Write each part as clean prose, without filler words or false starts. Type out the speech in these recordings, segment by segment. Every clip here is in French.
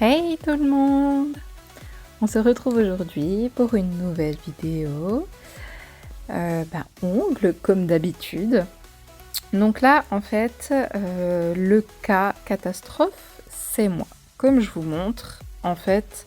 Hey tout le monde! On se retrouve aujourd'hui pour une nouvelle vidéo. Ongles comme d'habitude. Donc là, en fait, le cas catastrophe, c'est moi. Comme je vous montre, en fait,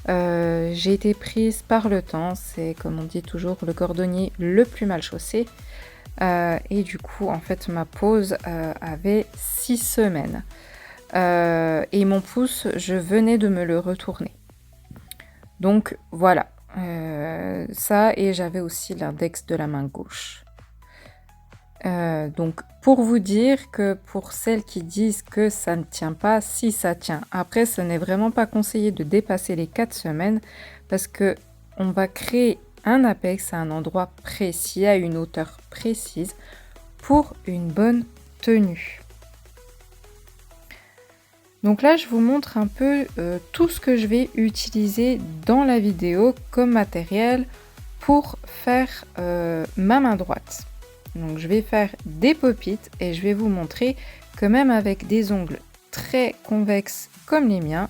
j'ai été prise par le temps. C'est, comme on dit toujours, le cordonnier le plus mal chaussé. Et du coup, en fait, ma pause avait 6 semaines. Et mon pouce, je venais de me le retourner. Donc voilà, ça, et j'avais aussi l'index de la main gauche. Donc pour vous dire que pour celles qui disent que ça ne tient pas, si ça tient. Après, ce n'est vraiment pas conseillé de dépasser les 4 semaines parce que on va créer un apex à un endroit précis, à une hauteur précise pour une bonne tenue. Donc là, je vous montre un peu tout ce que je vais utiliser dans la vidéo comme matériel pour faire ma main droite. Donc je vais faire des pop-it et je vais vous montrer que même avec des ongles très convexes comme les miens,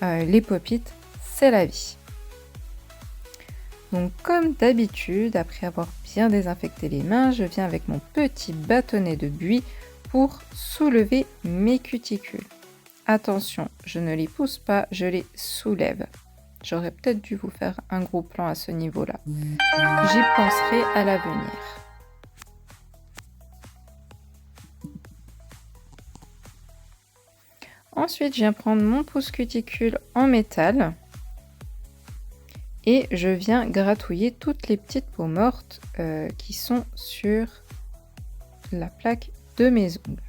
les pop-it, c'est la vie. Donc comme d'habitude, après avoir bien désinfecté les mains, je viens avec mon petit bâtonnet de buis pour soulever mes cuticules. Attention, je ne les pousse pas, je les soulève. J'aurais peut-être dû vous faire un gros plan à ce niveau-là. J'y penserai à l'avenir. Ensuite, je viens prendre mon pouce cuticule en métal et je viens gratouiller toutes les petites peaux mortes qui sont sur la plaque de mes ongles.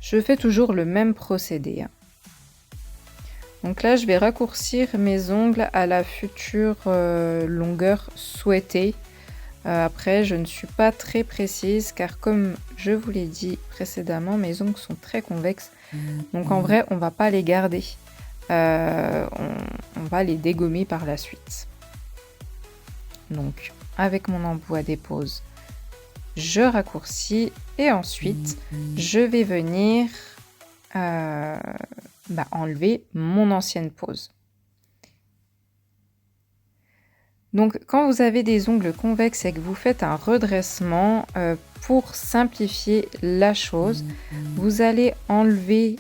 Je fais toujours le même procédé. Donc là, je vais raccourcir mes ongles à la future longueur souhaitée. Après, je ne suis pas très précise car comme je vous l'ai dit précédemment, mes ongles sont très convexes. Donc en vrai, on va pas les garder. On va les dégommer par la suite. Donc avec mon embout à dépose, je raccourcis et ensuite je vais venir enlever mon ancienne pose. Donc quand vous avez des ongles convexes et que vous faites un redressement, pour simplifier la chose, vous allez enlever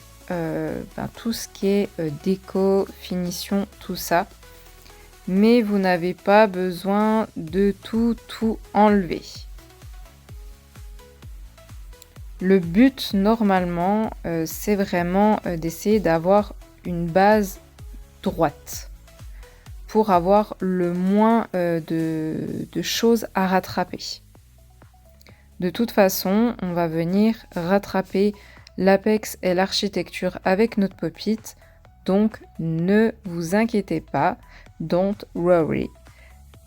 tout ce qui est déco, finition, tout ça. Mais vous n'avez pas besoin de tout enlever. Le but normalement, c'est vraiment d'essayer d'avoir une base droite pour avoir le moins de choses à rattraper. De toute façon, on va venir rattraper l'apex et l'architecture avec notre pop-it, donc ne vous inquiétez pas, don't worry,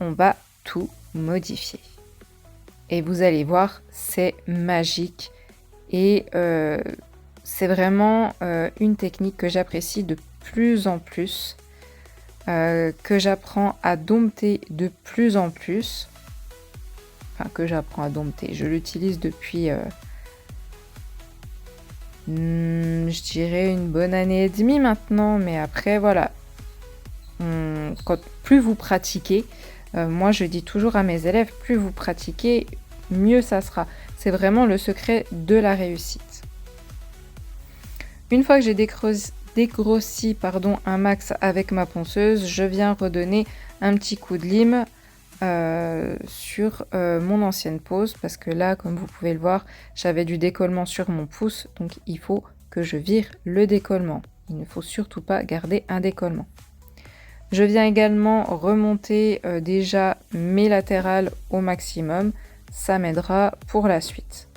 on va tout modifier. Et vous allez voir, c'est magique. Et c'est vraiment une technique que j'apprécie de plus en plus, que j'apprends à dompter de plus en plus. Enfin, que j'apprends à dompter. Je l'utilise depuis, je dirais, une bonne année et demie maintenant. Mais après, voilà. Plus vous pratiquez, moi je dis toujours à mes élèves, plus vous pratiquez, mieux ça sera. C'est vraiment le secret de la réussite. Une fois que j'ai dégrossi un max avec ma ponceuse, je viens redonner un petit coup de lime sur mon ancienne pose parce que là, comme vous pouvez le voir, j'avais du décollement sur mon pouce, donc il faut que je vire le décollement. Il ne faut surtout pas garder un décollement. Je viens également remonter déjà mes latérales au maximum. Ça m'aidera pour la suite.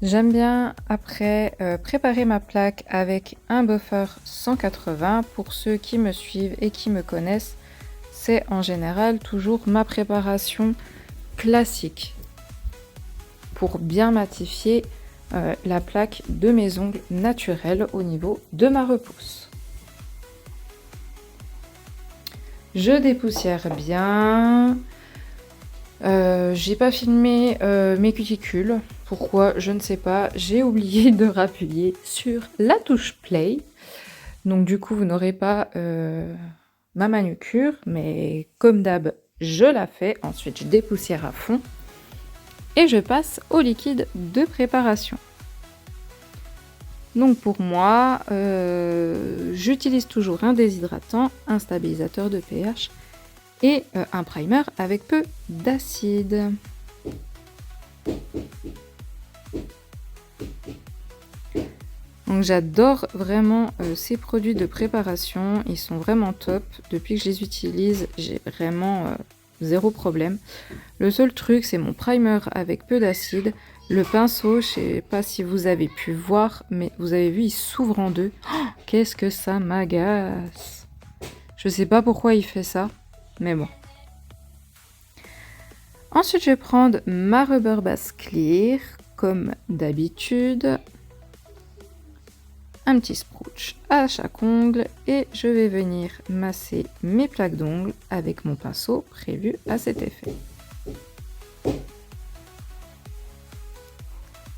J'aime bien après préparer ma plaque avec un buffer 180. Pour ceux qui me suivent et qui me connaissent, c'est en général toujours ma préparation classique pour bien matifier la plaque de mes ongles naturels au niveau de ma repousse. Je dépoussière bien. J'ai pas filmé mes cuticules. Pourquoi? Je ne sais pas. J'ai oublié de rappuyer sur la touche play. Donc du coup, vous n'aurez pas ma manucure, mais comme d'hab, je la fais. Ensuite, je dépoussière à fond et je passe au liquide de préparation. Donc pour moi, j'utilise toujours un déshydratant, un stabilisateur de pH et un primer avec peu d'acide. Donc j'adore vraiment ces produits de préparation, ils sont vraiment top. Depuis que je les utilise, j'ai vraiment zéro problème. Le seul truc, c'est mon primer avec peu d'acide. Le pinceau, je sais pas si vous avez pu voir, mais vous avez vu, il s'ouvre en deux. Oh, qu'est-ce que ça m'agace! Je sais pas pourquoi il fait ça, mais bon. Ensuite, je vais prendre ma Rubber Base Clear, comme d'habitude. Un petit sprouch à chaque ongle et je vais venir masser mes plaques d'ongles avec mon pinceau prévu à cet effet.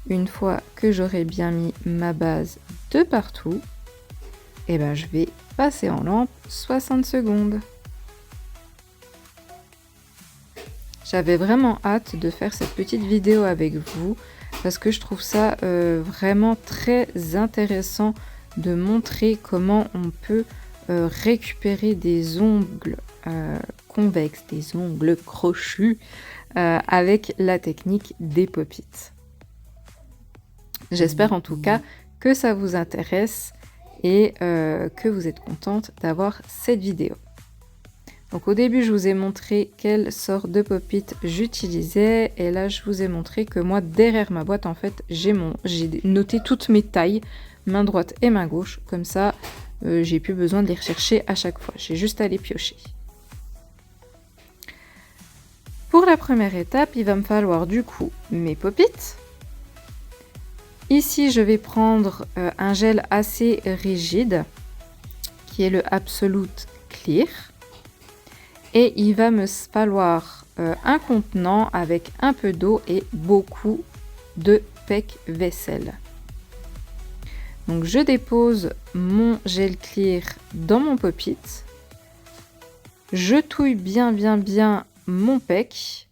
Une fois que j'aurai bien mis ma base de partout, et ben je vais passer en lampe 60 secondes. J'avais vraiment hâte de faire cette petite vidéo avec vous parce que je trouve ça vraiment très intéressant de montrer comment on peut récupérer des ongles convexes, des ongles crochus avec la technique des pop-it. J'espère en tout cas que ça vous intéresse et que vous êtes contente d'avoir cette vidéo. Donc au début, je vous ai montré quelle sorte de pop-it j'utilisais et là, je vous ai montré que moi, derrière ma boîte, en fait, j'ai noté toutes mes tailles, main droite et main gauche. Comme ça, j'ai plus besoin de les rechercher à chaque fois. J'ai juste à les piocher. Pour la première étape, il va me falloir du coup mes pop-it. Ici, je vais prendre un gel assez rigide qui est le Absolute Clear. Et il va me falloir un contenant avec un peu d'eau et beaucoup de PEC vaisselle. Donc je dépose mon gel clear dans mon pop-it. Je touille bien mon PEC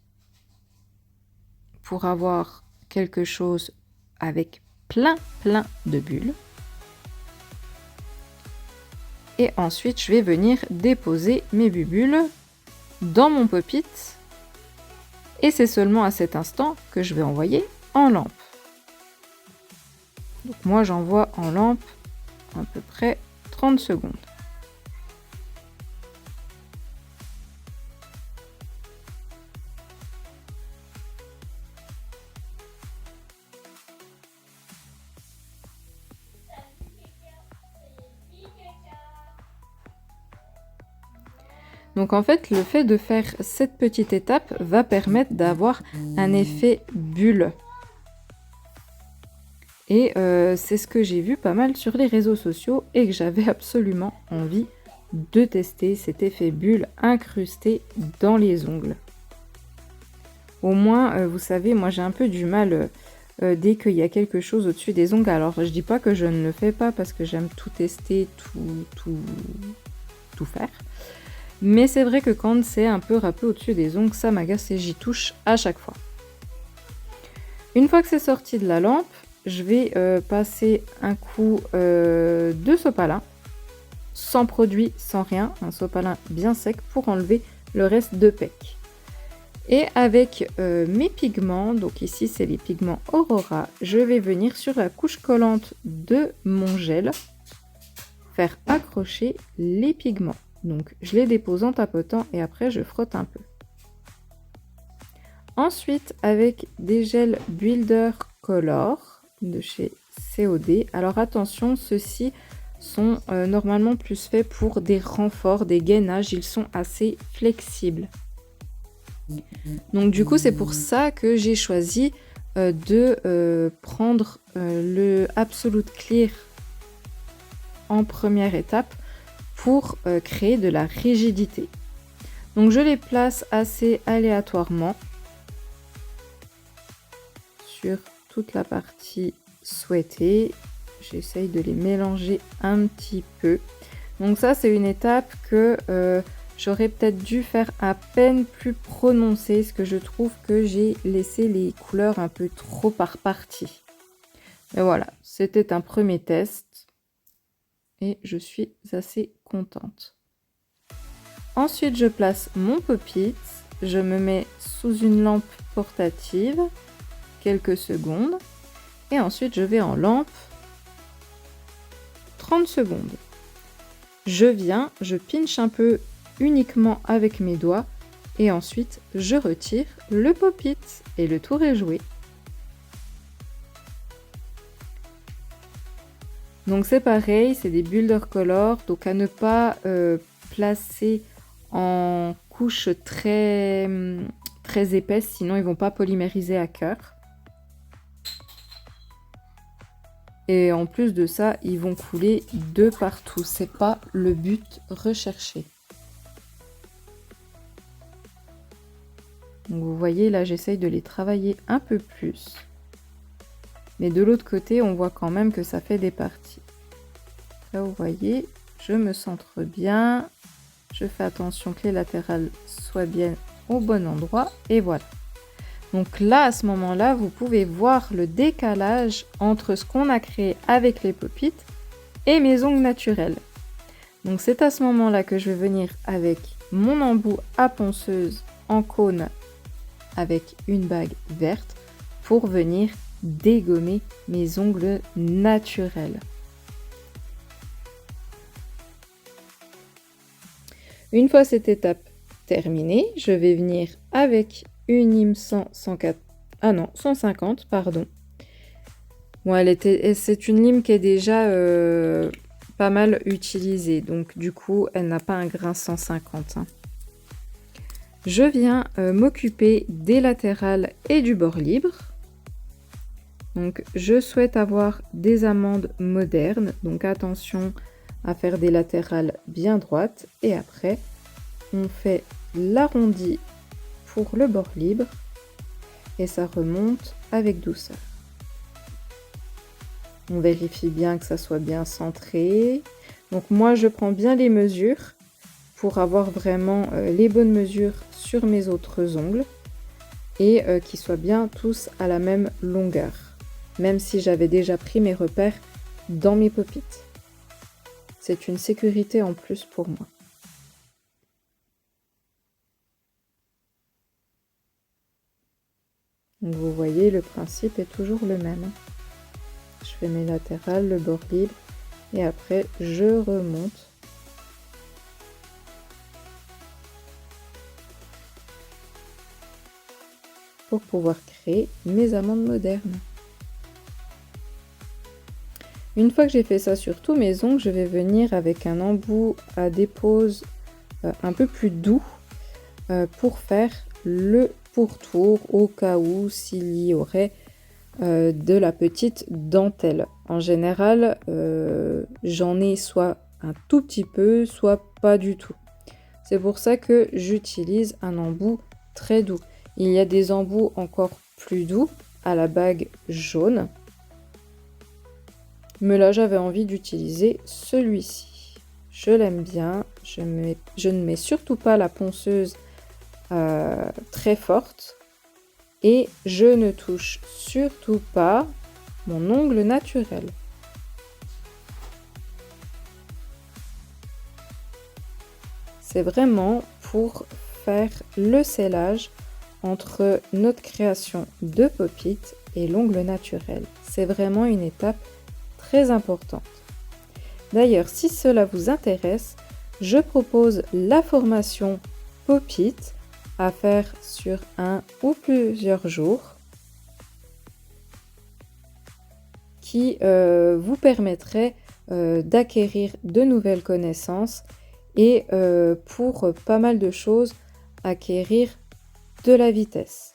pour avoir quelque chose avec plein de bulles. Et ensuite, je vais venir déposer mes bulles dans mon pop-it. Et c'est seulement à cet instant que je vais envoyer en lampe. Donc moi, j'envoie en lampe à peu près 30 secondes. Donc en fait, le fait de faire cette petite étape va permettre d'avoir un effet bulle. Et c'est ce que j'ai vu pas mal sur les réseaux sociaux et que j'avais absolument envie de tester, cet effet bulle incrusté dans les ongles. Au moins, vous savez, moi j'ai un peu du mal dès qu'il y a quelque chose au-dessus des ongles. Alors je dis pas que je ne le fais pas parce que j'aime tout tester, tout faire. Mais c'est vrai que quand c'est un peu râpé au-dessus des ongles, ça m'agace et j'y touche à chaque fois. Une fois que c'est sorti de la lampe, je vais passer un coup de sopalin, sans produit, sans rien, un sopalin bien sec pour enlever le reste de PEC. Et avec mes pigments, donc ici c'est les pigments Aurora, je vais venir sur la couche collante de mon gel, faire accrocher les pigments. Donc je les dépose en tapotant et après je frotte un peu. Ensuite avec des gels Builder Color de chez COD. Alors attention, ceux-ci sont normalement plus faits pour des renforts, des gainages, ils sont assez flexibles. Donc du coup c'est pour ça que j'ai choisi de prendre le Absolute Clear en première étape pour créer de la rigidité. Donc je les place assez aléatoirement sur toute la partie souhaitée. J'essaye de les mélanger un petit peu. Donc ça, c'est une étape que j'aurais peut-être dû faire à peine plus prononcée, parce que je trouve que j'ai laissé les couleurs un peu trop par partie. Mais voilà, c'était un premier test et je suis assez contente. Ensuite, je place mon pop-it, je me mets sous une lampe portative, quelques secondes, et ensuite je vais en lampe 30 secondes. Je viens, je pinche un peu uniquement avec mes doigts et ensuite je retire le pop-it et le tour est joué. Donc c'est pareil, c'est des Builder Color, donc à ne pas placer en couches très épaisses, sinon ils vont pas polymériser à cœur. Et en plus de ça, ils vont couler de partout. C'est pas le but recherché. Donc vous voyez, là, j'essaye de les travailler un peu plus. Mais de l'autre côté, on voit quand même que ça fait des parties. Là, vous voyez, je me centre bien. Je fais attention que les latérales soient bien au bon endroit. Et voilà. Donc là, à ce moment-là, vous pouvez voir le décalage entre ce qu'on a créé avec les pop-it et mes ongles naturels. Donc c'est à ce moment-là que je vais venir avec mon embout à ponceuse en cône avec une bague verte pour venir dégommer mes ongles naturels. Une fois cette étape terminée, je vais venir avec une lime 150, pardon. Bon, c'est une lime qui est déjà pas mal utilisée, donc du coup, elle n'a pas un grain 150. Hein. Je viens m'occuper des latérales et du bord libre. Donc, je souhaite avoir des amandes modernes, donc attention à faire des latérales bien droites. Et après, on fait l'arrondi pour le bord libre et ça remonte avec douceur. On vérifie bien que ça soit bien centré. Donc moi je prends bien les mesures pour avoir vraiment les bonnes mesures sur mes autres ongles et qu'ils soient bien tous à la même longueur, même si j'avais déjà pris mes repères dans mes pop-it. C'est une sécurité en plus pour moi. Donc vous voyez, le principe est toujours le même. Je fais mes latérales, le bord libre et après je remonte. Pour pouvoir créer mes amandes modernes. Une fois que j'ai fait ça sur tous mes ongles, je vais venir avec un embout à dépose un peu plus doux pour faire le pourtour au cas où s'il y aurait de la petite dentelle. En général, j'en ai soit un tout petit peu, soit pas du tout. C'est pour ça que j'utilise un embout très doux. Il y a des embouts encore plus doux à la bague jaune. Mais là, j'avais envie d'utiliser celui-ci. Je l'aime bien. Je ne mets surtout pas la ponceuse très forte. Et je ne touche surtout pas mon ongle naturel. C'est vraiment pour faire le scellage entre notre création de pop-it et l'ongle naturel. C'est vraiment une étape très importante. D'ailleurs, si cela vous intéresse, je propose la formation pop-it à faire sur un ou plusieurs jours qui vous permettrait d'acquérir de nouvelles connaissances et pour pas mal de choses acquérir de la vitesse.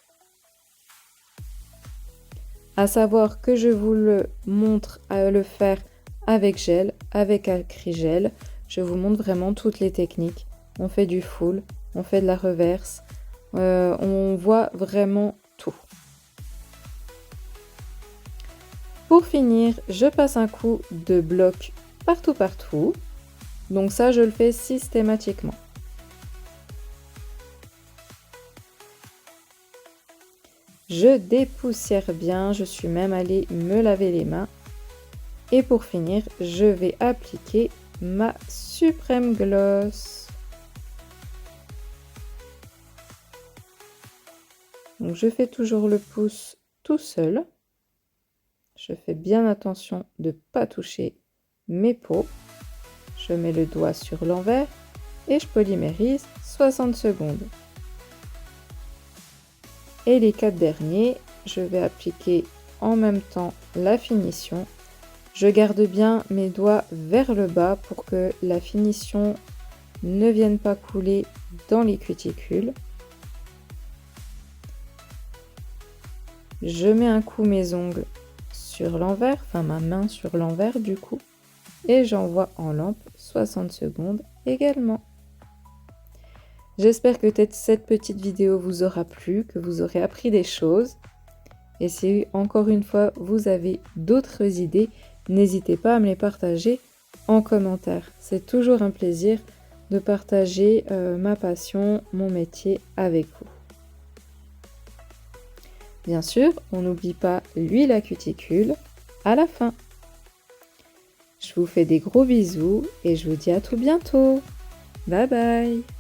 À savoir que je vous le montre à le faire avec gel, avec acrygel. Je vous montre vraiment toutes les techniques. On fait du full, on fait de la reverse, on voit vraiment tout. Pour finir, je passe un coup de bloc partout. Donc ça, je le fais systématiquement. Je dépoussière bien, je suis même allée me laver les mains. Et pour finir, je vais appliquer ma suprême gloss. Donc je fais toujours le pouce tout seul. Je fais bien attention de ne pas toucher mes peaux. Je mets le doigt sur l'envers et je polymérise 60 secondes. Et les 4 derniers, je vais appliquer en même temps la finition. Je garde bien mes doigts vers le bas pour que la finition ne vienne pas couler dans les cuticules. Je mets un coup mes ongles sur l'envers, enfin ma main sur l'envers du coup, et j'envoie en lampe 60 secondes également. J'espère que cette petite vidéo vous aura plu, que vous aurez appris des choses. Et si encore une fois vous avez d'autres idées, n'hésitez pas à me les partager en commentaire. C'est toujours un plaisir de partager ma passion, mon métier avec vous. Bien sûr, on n'oublie pas l'huile à cuticule à la fin. Je vous fais des gros bisous et je vous dis à tout bientôt. Bye bye!